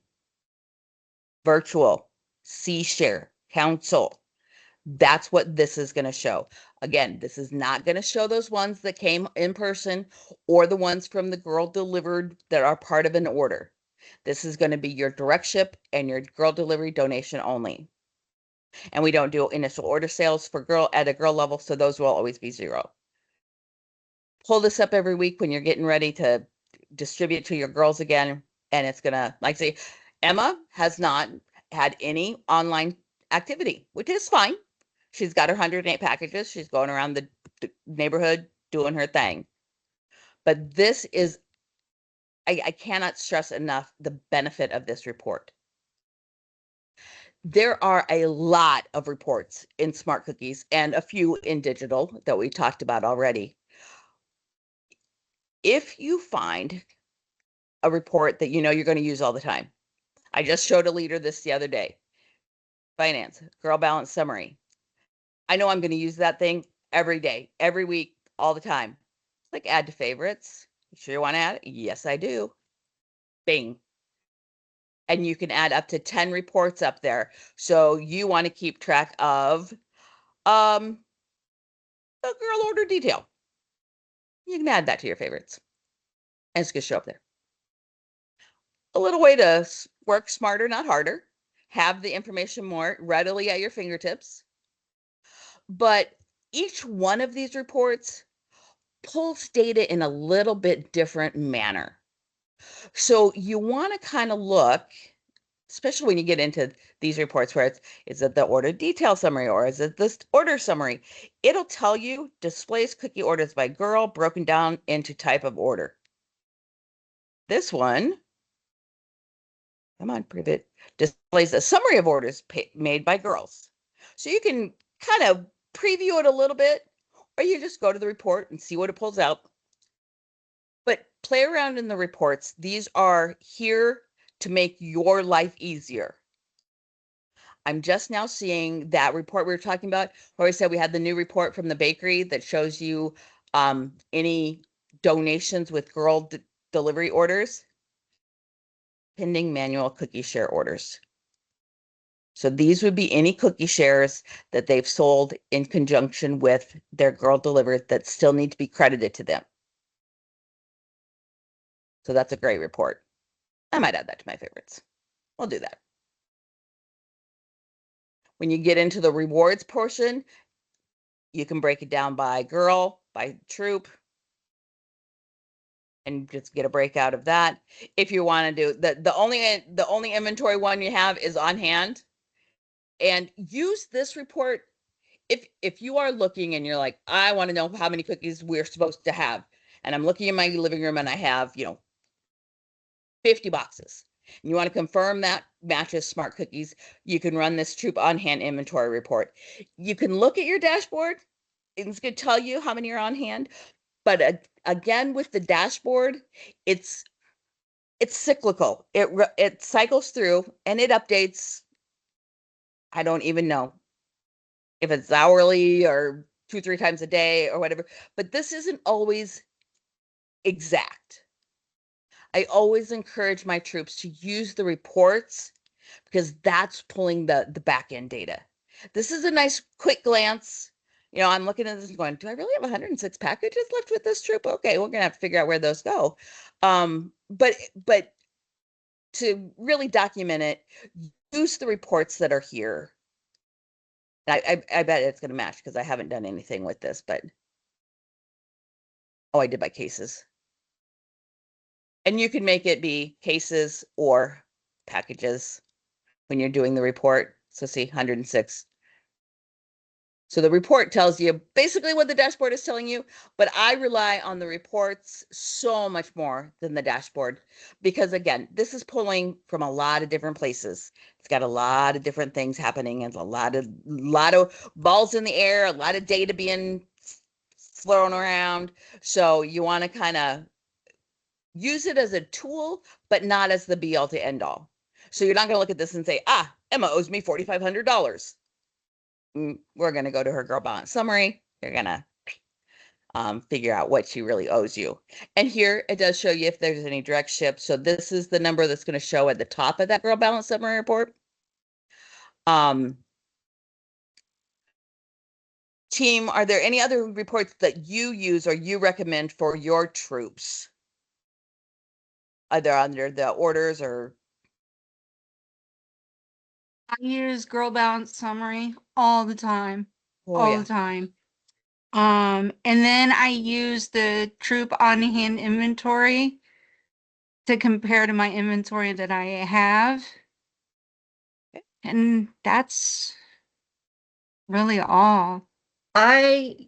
virtual C-Share Council, that's what this is going to show. Again, this is not going to show those ones that came in person or the ones from the Girl Delivered that are part of an order. This is going to be your direct ship and your Girl Delivery donation only. And we don't do initial order sales for girl at a girl level, so those will always be 0. Pull this up every week when you're getting ready to distribute to your girls again, and it's going to, like say, Emma has not had any online activity, which is fine. She's got her 108 packages. She's going around the neighborhood doing her thing. But this is, I cannot stress enough the benefit of this report. There are a lot of reports in Smart Cookies and a few in digital that we talked about already. If you find a report that you know you're going to use all the time, I just showed a leader this the other day. Finance, Girl Balance Summary. I know I'm going to use that thing every day, every week, all the time. Like add to favorites. You sure you want to add it? Yes, I do. Bing. And you can add up to 10 reports up there. So you want to keep track of the girl order detail. You can add that to your favorites. And it's going to show up there. A little way to work smarter, not harder. Have the information more readily at your fingertips. But each one of these reports pulls data in a little bit different manner. So you want to kind of look, especially when you get into these reports where is it the order detail summary or is it this order summary? It'll tell you displays cookie orders by girl broken down into type of order. This one, come on, prove it, displays a summary of orders made by girls. So you can kind of preview it a little bit, or you just go to the report and see what it pulls out. But play around in the reports. These are here to make your life easier. I'm just now seeing that report we were talking about, where I said we had the new report from the bakery that shows you any donations with girl delivery orders, pending manual cookie share orders. So these would be any cookie shares that they've sold in conjunction with their girl delivered that still need to be credited to them. So that's a great report. I might add that to my favorites. We'll do that. When you get into the rewards portion, you can break it down by girl, by troop, and just get a breakout of that. If you want to do the only inventory one you have is on hand, and use this report if you are looking and you're like, I want to know how many cookies we're supposed to have, and I'm looking in my living room and I have 50 boxes, and you want to confirm that matches Smart Cookies, you can run this troop on hand inventory report. You can look at your dashboard, it's going to tell you how many are on hand, but again, with the dashboard, it's cyclical. It cycles through and it updates. I don't even know if it's hourly or 2-3 times a day or whatever, but this isn't always exact. I always encourage my troops to use the reports because that's pulling the back end data. This is a nice quick glance. I'm looking at this and going, do I really have 106 packages left with this troop? Okay, we're gonna have to figure out where those go. But to really document it, use the reports that are here. I bet it's gonna match because I haven't done anything with this, but I did by cases. And you can make it be cases or packages when you're doing the report. So see 106. So the report tells you basically what the dashboard is telling you, but I rely on the reports so much more than the dashboard because again, this is pulling from a lot of different places. It's got a lot of different things happening and a lot of balls in the air, a lot of data being thrown around. So you want to kind of use it as a tool, but not as the be all to end all. So you're not going to look at this and say, Emma owes me $4,500. We're going to go to her girl balance summary. You're going to figure out what she really owes you. And here it does show you if there's any direct ship. So this is the number that's going to show at the top of that girl balance summary report. Team, are there any other reports that you use or you recommend for your troops? Either under the orders or I use Girl Balance Summary all the time, yeah. the time. And then I use the troop on hand inventory to compare to my inventory that I have. Okay. And that's really all. I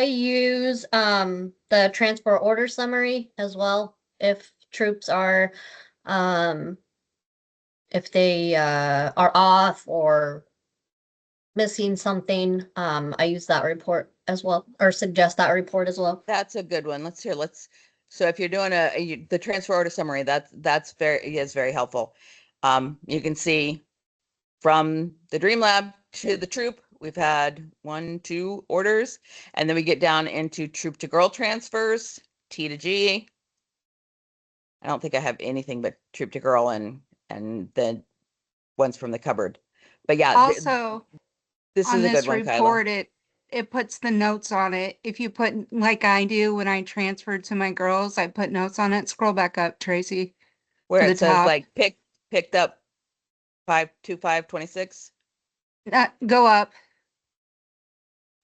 use the transport order summary as well. If troops are if they are off or missing something, I use that report as well, or suggest that report as well. That's a good one. So if you're doing the transfer order summary, that's very helpful. You can see from the Dream Lab to the troop, we've had 1, 2 orders, and then we get down into troop to girl transfers, T to G. I don't think I have anything but troop to girl and then ones from the cupboard. But yeah, Also, this on is a this good one, Kyla. report, it puts the notes on it. If you put, like I do when I transferred to my girls, I put notes on it. Scroll back up, Tracy. Where to it the says top. like picked up 52526. Go up.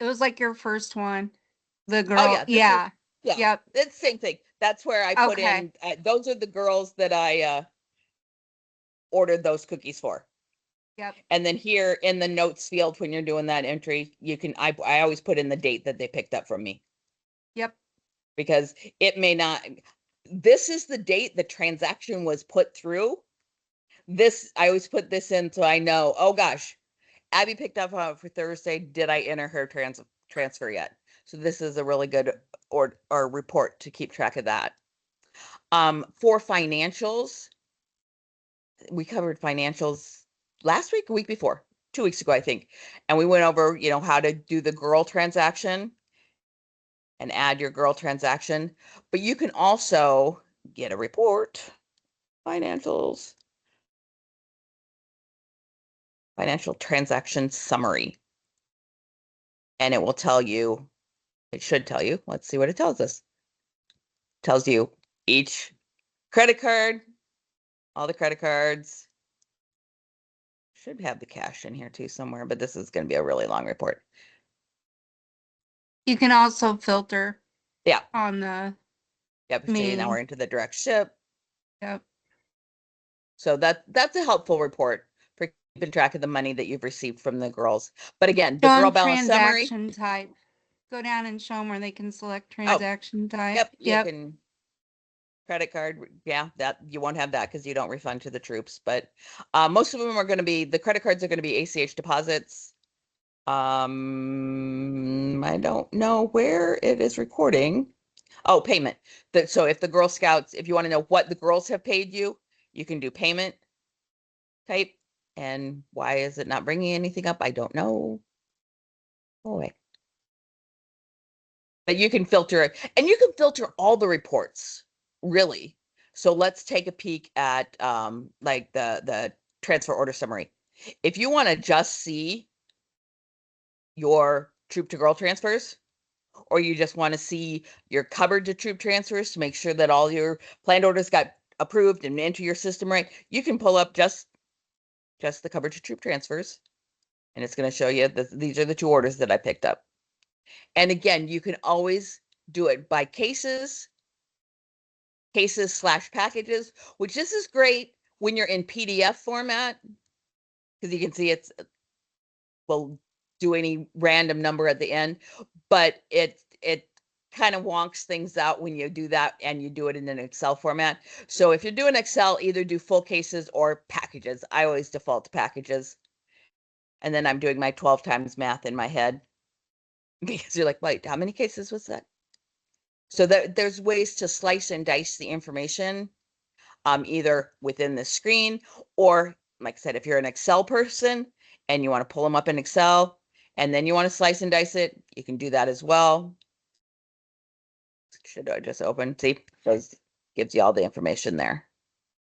It was like your first one. The girl. Oh yeah, yeah. yeah. Yep. It's the same thing. That's where I put Okay. in. Those are the girls that I ordered those cookies for. Yep. And then here in the notes field, when you're doing that entry, you can. I always put in the date that they picked up from me. Yep. Because it may not. This is the date the transaction was put through. I always put this in so I know. Oh gosh, Abby picked up for Thursday. Did I enter her transfer yet? So this is a really good or report to keep track of that. For financials, we covered financials last week, a week before, 2 weeks ago, I think. And we went over, how to do the girl transaction and add your girl transaction. But you can also get a report, financial transaction summary. And it will tell you, it should tell you, let's see what it tells us. It tells you each credit card, all the credit cards. Should have the cash in here too somewhere, but this is going to be a really long report. You can also filter. Yeah. On the. Yep. See, now we're into the direct ship. Yep. So that's a helpful report for keeping track of the money that you've received from the girls. But again, the girl balance summary. Transaction type. Go down and show them where they can select transaction type. Yep. You can. Credit card, yeah, that you won't have that because you don't refund to the troops. But most of them are going to be, the credit cards are going to be ACH deposits. I don't know where it is recording. Oh, payment. So if the Girl Scouts, if you want to know what the girls have paid you, you can do payment type. And why is it not bringing anything up? I don't know. Boy. But you can filter it, and you can filter all the reports, really. So let's take a peek at like the transfer order summary. If you want to just see your troop to girl transfers, or you just want to see your covered to troop transfers to make sure that all your planned orders got approved and into your system right, you can pull up just the covered to troop transfers, and it's going to show you that these are the 2 orders that I picked up. And again, you can always do it by cases / packages, which this is great when you're in PDF format, because you can see it's will do any random number at the end, but it kind of wonks things out when you do that and you do it in an Excel format. So if you're doing Excel, either do full cases or packages. I always default to packages. And then I'm doing my 12 times math in my head because you're like, wait, how many cases was that? So there's ways to slice and dice the information, either within the screen, or like I said, if you're an Excel person and you want to pull them up in Excel and then you want to slice and dice it, you can do that as well. Should I just open? See, gives you all the information there.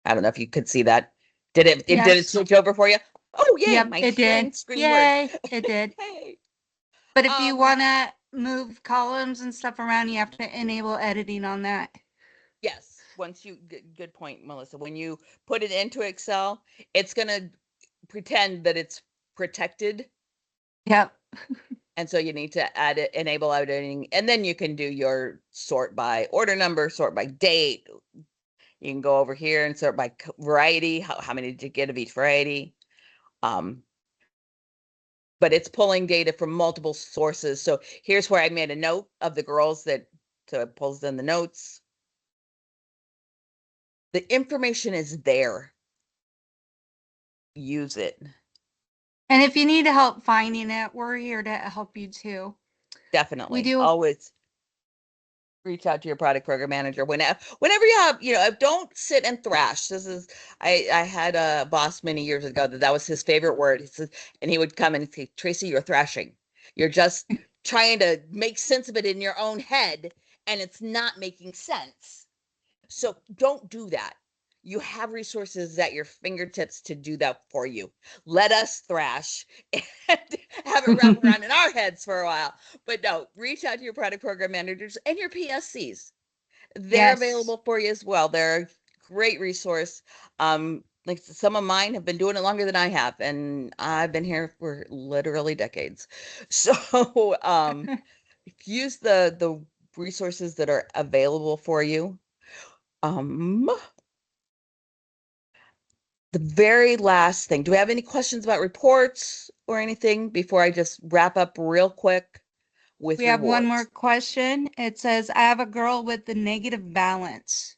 I don't know if you could see that. Did it Yes. did it switch over for you? Oh, yay, Yep, my it sharing did. screen Yay, worked. it did. Hey. But if you Um, want to move columns and stuff around, you have to enable editing on that. Yes, once you good point, Melissa. When you put it into Excel, it's going to pretend that it's protected, Yep. and so you need to add it, enable editing, and then you can do your sort by order number, sort by date. You can go over here and sort by variety. How many did you get of each variety? But it's pulling data from multiple sources. So here's where I made a note of the girls so it pulls in the notes. The information is there. Use it. And if you need help finding it, we're here to help you too. Definitely. We do. Always reach out to your product program manager whenever you have, don't sit and thrash. I had a boss many years ago that was his favorite word. He says, and he would come and say, Tracy, you're thrashing. You're just trying to make sense of it in your own head, and it's not making sense. So don't do that. You have resources at your fingertips to do that for you. Let us thrash and have it wrap around in our heads for a while. But no, reach out to your product program managers and your PSCs. They're Yes. available for you as well. They're a great resource. Like some of mine have been doing it longer than I have, and I've been here for literally decades. So use the resources that are available for you. The very last thing, do we have any questions about reports or anything before I just wrap up real quick with We have one more rewards? question. It says, I have a girl with the negative balance.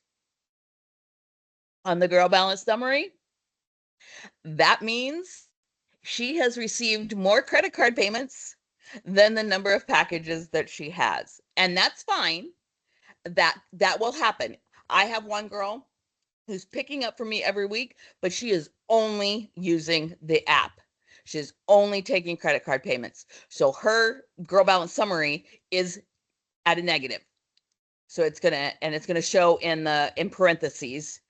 On the girl balance summary, that means she has received more credit card payments than the number of packages that she has. And that's fine. That will happen. I have one girl who's picking up for me every week, but she is only using the app. She's only taking credit card payments. So her girl balance summary is at a negative. So it's gonna show in parentheses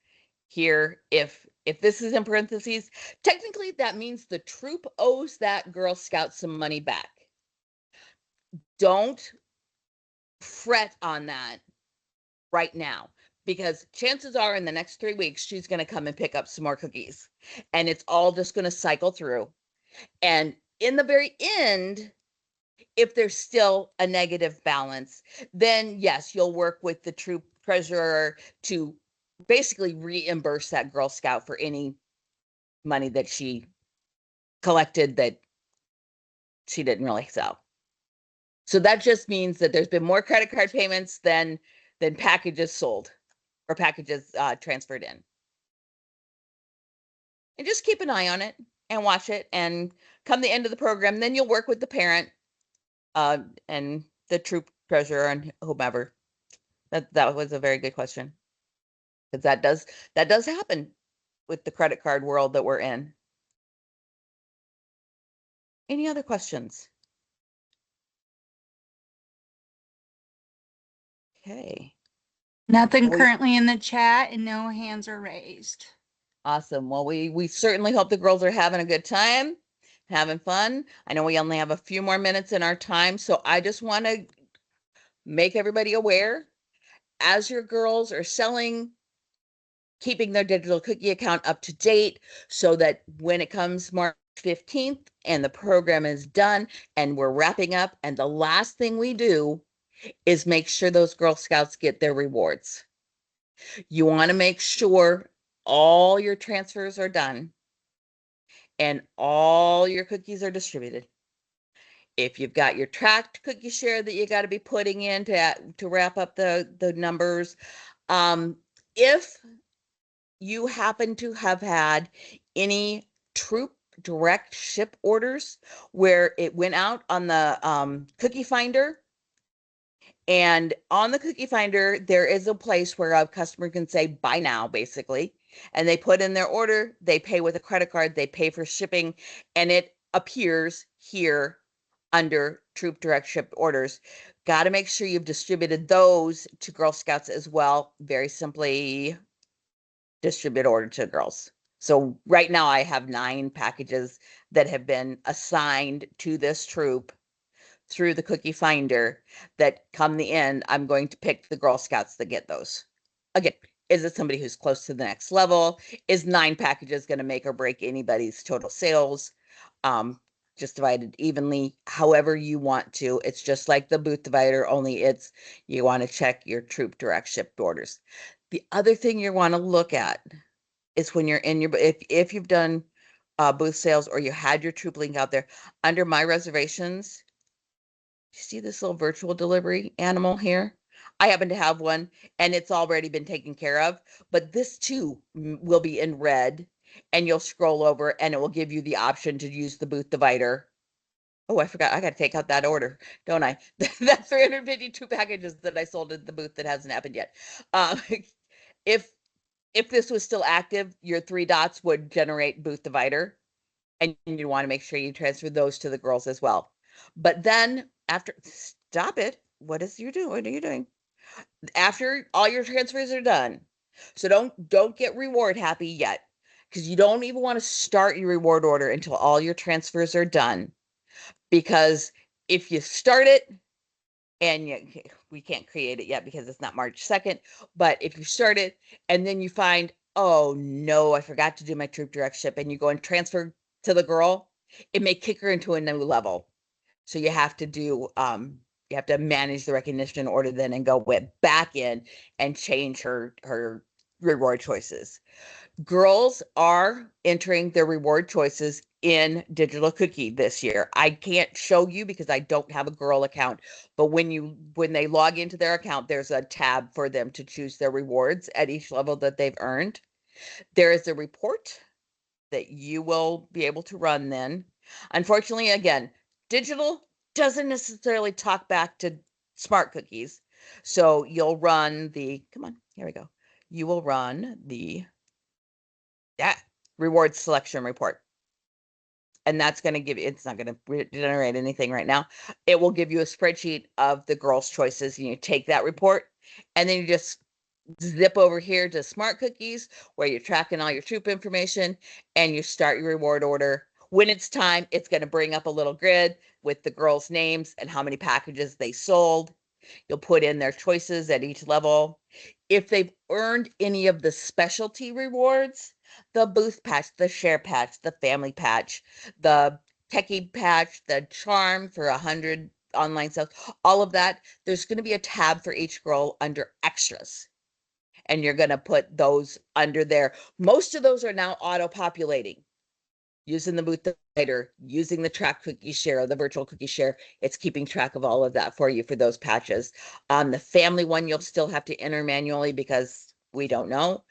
here. If this is in parentheses, technically that means the troop owes that Girl Scout some money back. Don't fret on that right now, because chances are in the next 3 weeks she's going to come and pick up some more cookies, and it's all just going to cycle through. And in the very end, if there's still a negative balance, then yes, you'll work with the troop treasurer to basically reimburse that Girl Scout for any money that she collected that she didn't really sell. So that just means that there's been more credit card payments than packages sold or packages transferred in. And just keep an eye on it and watch it. And come the end of the program, then you'll work with the parent and the troop treasurer and whomever. That was a very good question, because that does happen with the credit card world that we're in. Any other questions? Okay. Nothing We- currently in the chat and no hands are raised. Awesome. Well, we certainly hope the girls are having a good time, having fun. I know we only have a few more minutes in our time, so I just want to make everybody aware as your girls are selling, keeping their digital cookie account up to date so that when it comes March 15th and the program is done and we're wrapping up, and the last thing we do is make sure those Girl Scouts get their rewards. You want to make sure all your transfers are done and all your cookies are distributed. If you've got your tracked cookie share that you got to be putting in to wrap up the numbers, if you happen to have had any troop direct ship orders where it went out on the cookie finder, and on the cookie finder there is a place where a customer can say buy now, basically, and they put in their order, they pay with a credit card, they pay for shipping, and it appears here under troop direct ship orders. Got to make sure you've distributed those to Girl Scouts as well. Very simply distribute order to girls. So right now I have 9 packages that have been assigned to this troop through the cookie finder, that come the end, I'm going to pick the Girl Scouts that get those. Again, is it somebody who's close to the next level? Is 9 packages going to make or break anybody's total sales? Just divided evenly, however you want to. It's just like the booth divider, only it's, you want to check your troop direct shipped orders. The other thing you want to look at is when you're in your, if you've done booth sales or you had your troop link out there, under my reservations, you see this little virtual delivery animal here? I happen to have one and it's already been taken care of, but this too will be in red, and you'll scroll over and it will give you the option to use the booth divider. Oh, I forgot. I got to take out that order, don't I? That's 352 packages that I sold at the booth that hasn't happened yet. If if this was still active, your 3 dots would generate booth divider, and you want to make sure you transfer those to the girls as well. But then after, stop it. What are you doing? After all your transfers are done. So don't get reward happy yet, because you don't even want to start your reward order until all your transfers are done. Because if you start it and we can't create it yet because it's not March 2nd, but if you start it and then you find, oh no, I forgot to do my troop direct ship, and you go and transfer to the girl, it may kick her into a new level. So you have to do you have to manage the recognition order then and go back in and change her reward choices. Girls are entering their reward choices in Digital Cookie this year. I can't show you because I don't have a girl account, but when they log into their account, there's a tab for them to choose their rewards at each level that they've earned. There is a report that you will be able to run then. Unfortunately, again, digital doesn't necessarily talk back to smart cookies. So you'll run come on, here we go. You will run that reward selection report. And that's going to give you, it's not going to generate anything right now. It will give you a spreadsheet of the girls' choices, and you take that report and then you just zip over here to smart cookies where you're tracking all your troop information, and you start your reward order. When it's time, it's going to bring up a little grid with the girls' names and how many packages they sold. You'll put in their choices at each level. If they've earned any of the specialty rewards, the booth patch, the share patch, the family patch, the techie patch, the charm for 100 online sales, all of that, there's going to be a tab for each girl under extras. And you're going to put those under there. Most of those are now auto-populating. Using the booth divider, using the track cookie share, the virtual cookie share, it's keeping track of all of that for you for those patches. The family one, you'll still have to enter manually because we don't know.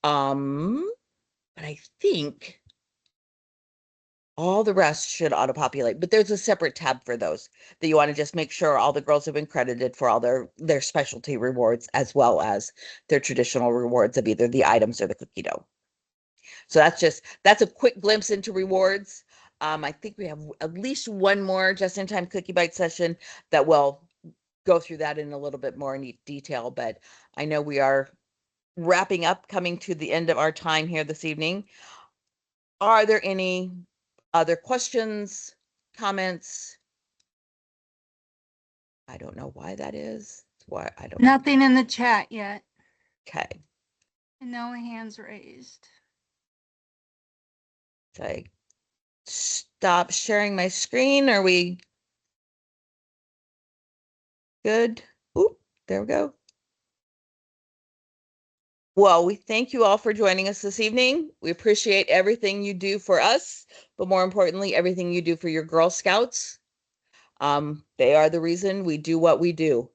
But I think all the rest should auto-populate, but there's a separate tab for those that you want to just make sure all the girls have been credited for all their specialty rewards, as well as their traditional rewards of either the items or the cookie dough. So that's a quick glimpse into rewards. I think we have at least one more just-in-time cookie bite session that will go through that in a little bit more neat detail, but I know we are wrapping up, coming to the end of our time here this evening. Are there any other questions, comments? I don't know why that is. Why I don't know. Nothing in the chat yet. Okay. And no hands raised. Should I stop sharing my screen? Are we good? Oop, there we go. Well, we thank you all for joining us this evening. We appreciate everything you do for us, but more importantly, everything you do for your Girl Scouts. They are the reason we do what we do.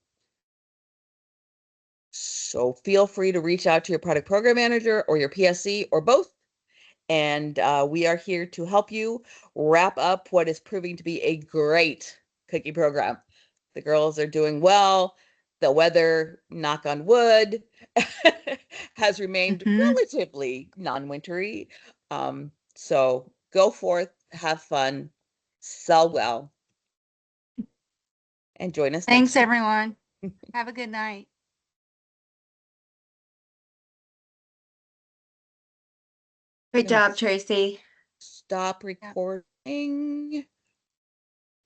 So feel free to reach out to your product program manager or your PSC or both. And we are here to help you wrap up what is proving to be a great cookie program. The girls are doing well. The weather, knock on wood, has remained relatively non-wintry. So go forth, have fun, sell well, and join us Thanks, next time. everyone. Have a good night. Great Gonna job, Tracy. Stop recording.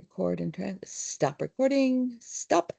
Record and stop recording. Stop.